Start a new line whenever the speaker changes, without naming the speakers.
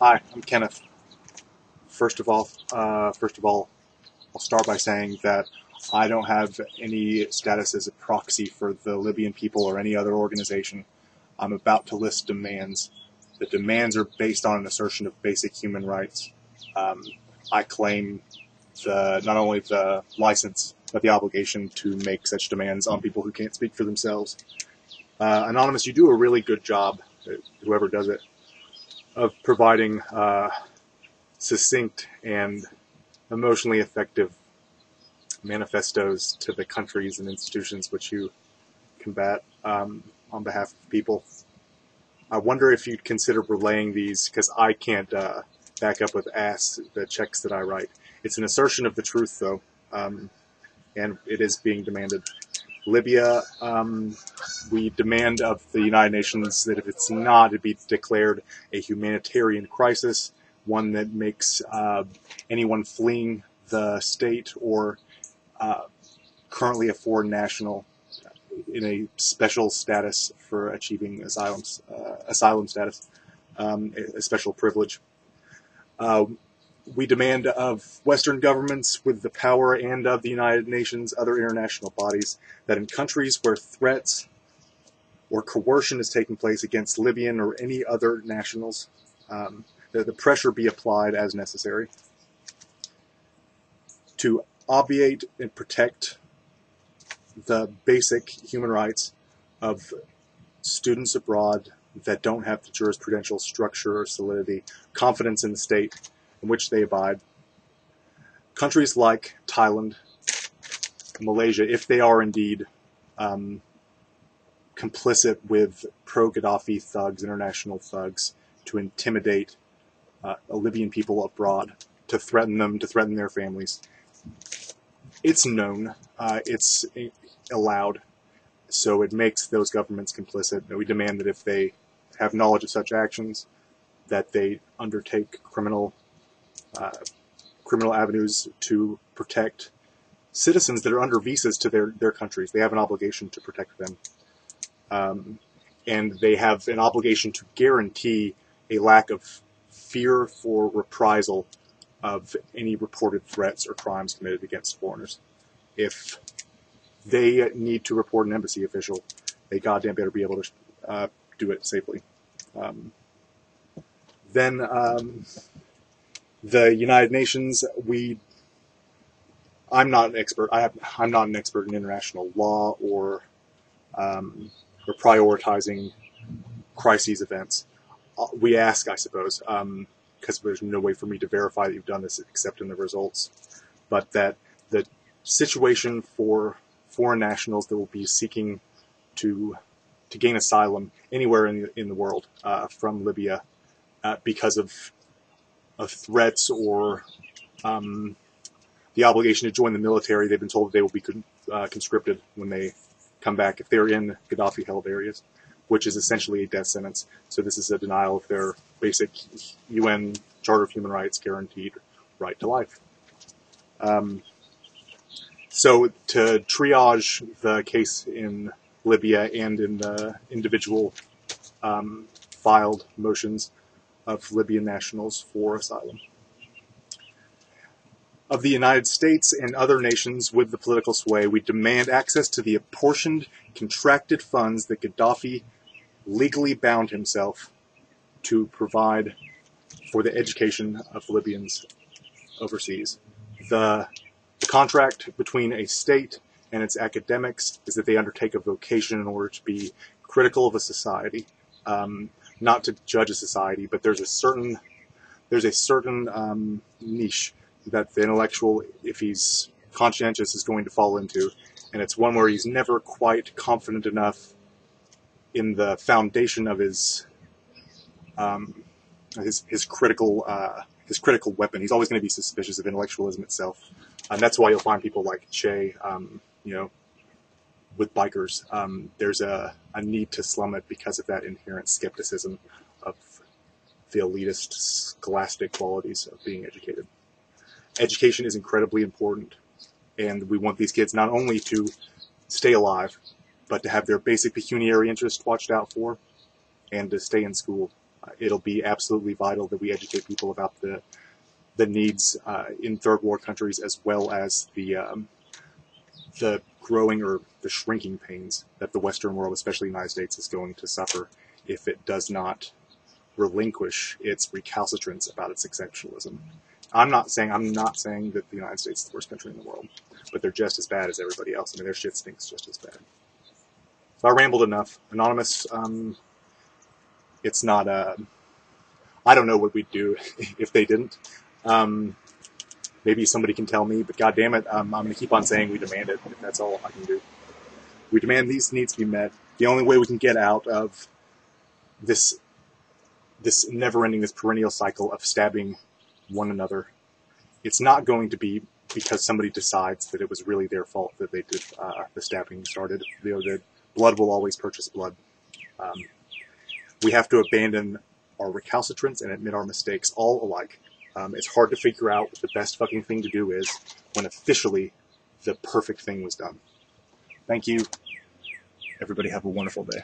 Hi, I'm Kenneth. First of all, I'll start by saying that I don't have any status as a proxy for the Libyan people or any other organization. I'm about to list demands. The demands are based on an assertion of basic human rights. Um, I claim not only the license, but the obligation to make such demands on people who can't speak for themselves. Anonymous, you do a really good job, whoever does it, of providing succinct and emotionally effective manifestos to the countries and institutions which you combat on behalf of people. I wonder if you'd consider relaying these, because I can't back up with the checks that I write. It's an assertion of the truth, though, and it is being demanded. Libya, we demand of the United Nations that if it's not, it be declared a humanitarian crisis, one that makes anyone fleeing the state or currently a foreign national in a special status for achieving asylum status, a special privilege. We demand of Western governments with the power and of the United Nations, other international bodies, that in countries where threats or coercion is taking place against Libyan or any other nationals, that the pressure be applied as necessary to obviate and protect the basic human rights of students abroad that don't have the jurisprudential structure or solidity, confidence in the state in which they abide. Countries like Thailand, Malaysia, if they are indeed complicit with pro-Gaddafi thugs, international thugs, to intimidate Libyan people abroad, to threaten them, to threaten their families. It's known, it's allowed, so it makes those governments complicit. And we demand that if they have knowledge of such actions, that they undertake criminal avenues to protect citizens that are under visas to their countries. They have an obligation to protect them. And they have an obligation to guarantee a lack of fear for reprisal of any reported threats or crimes committed against foreigners. If they need to report an embassy official, they goddamn better be able to do it safely. Then the United Nations, I'm not an expert. I'm not an expert in international law or prioritizing crises events. We ask, I suppose, because there's no way for me to verify that you've done this except in the results, but that the situation for foreign nationals that will be seeking to gain asylum anywhere in the world from Libya because of threats or the obligation to join the military. They've been told they will be conscripted when they come back if they're in Gaddafi-held areas, which is essentially a death sentence. So this is a denial of their basic UN Charter of Human Rights guaranteed right to life. So to triage the case in Libya and in the individual filed motions of Libyan nationals for asylum. Of the United States and other nations with the political sway, we demand access to the apportioned, contracted funds that Gaddafi legally bound himself to provide for the education of Libyans overseas. The contract between a state and its academics is that they undertake a vocation in order to be critical of a society, not to judge a society, but there's a certain niche that the intellectual, if he's conscientious, is going to fall into, and it's one where he's never quite confident enough in the foundation of his critical weapon. He's always going to be suspicious of intellectualism itself, and that's why you'll find people like Che, with bikers. There's a need to slum it because of that inherent skepticism of the elitist, scholastic qualities of being educated. Education is incredibly important, and we want these kids not only to stay alive, but to have their basic pecuniary interests watched out for, and to stay in school. It'll be absolutely vital that we educate people about the needs in third world countries, as well as the growing or the shrinking pains that the Western world, especially the United States, is going to suffer if it does not relinquish its recalcitrance about its exceptionalism. I'm not saying that the United States is the worst country in the world, but they're just as bad as everybody else. I mean, their shit stinks just as bad. So I rambled enough. Anonymous, it's not, I don't know what we'd do if they didn't. Maybe somebody can tell me, but goddamn it, I'm going to keep on saying we demand it, if that's all I can do. We demand these needs to be met. The only way we can get out of this never-ending, this perennial cycle of stabbing one another, it's not going to be because somebody decides that it was really their fault that they did the stabbing started. The blood will always purchase blood. We have to abandon our recalcitrance and admit our mistakes all alike. It's hard to figure out what the best fucking thing to do is when officially the perfect thing was done. Thank you. Everybody have a wonderful day.